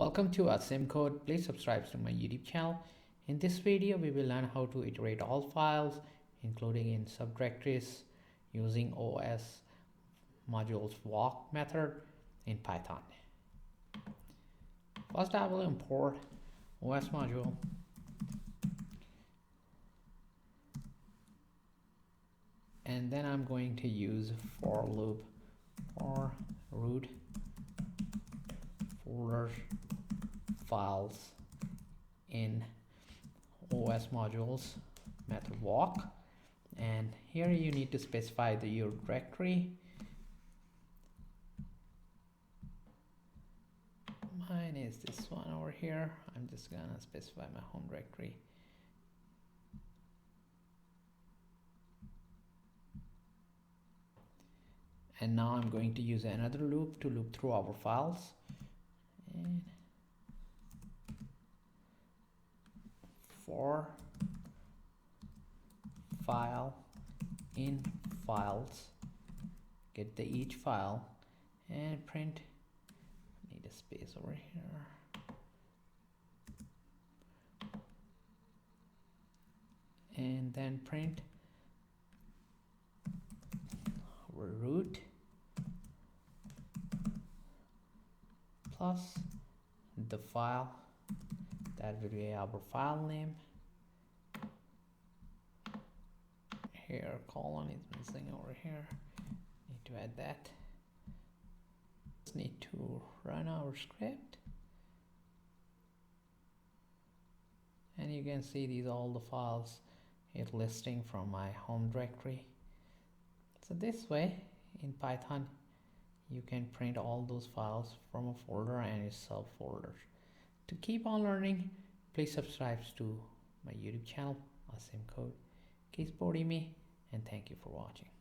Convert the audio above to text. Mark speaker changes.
Speaker 1: Welcome to OSModule. Please subscribe to my YouTube channel. In this video, we will learn how to iterate all files, including in subdirectories, using OSModule's walk method in Python. First, I will import OSModule. And then I'm going to use for loop for root folder files in OSModule's method walk, and here you need to specify your directory. Mine is this one over here. I'm just gonna specify my home directory. And now I'm going to use another loop to loop through our files. And for file in files, get the each file and print. Need a space over here. And then print root plus the file, that will be our file name. Here colon is missing over here, need to add that. Just need to run our script, and you can see these all the files it's listing from my home directory. So this way in Python you can print all those files from a folder and its subfolders. To keep on learning, please subscribe to my YouTube channel, OSModule. Keep supporting me, and thank you for watching.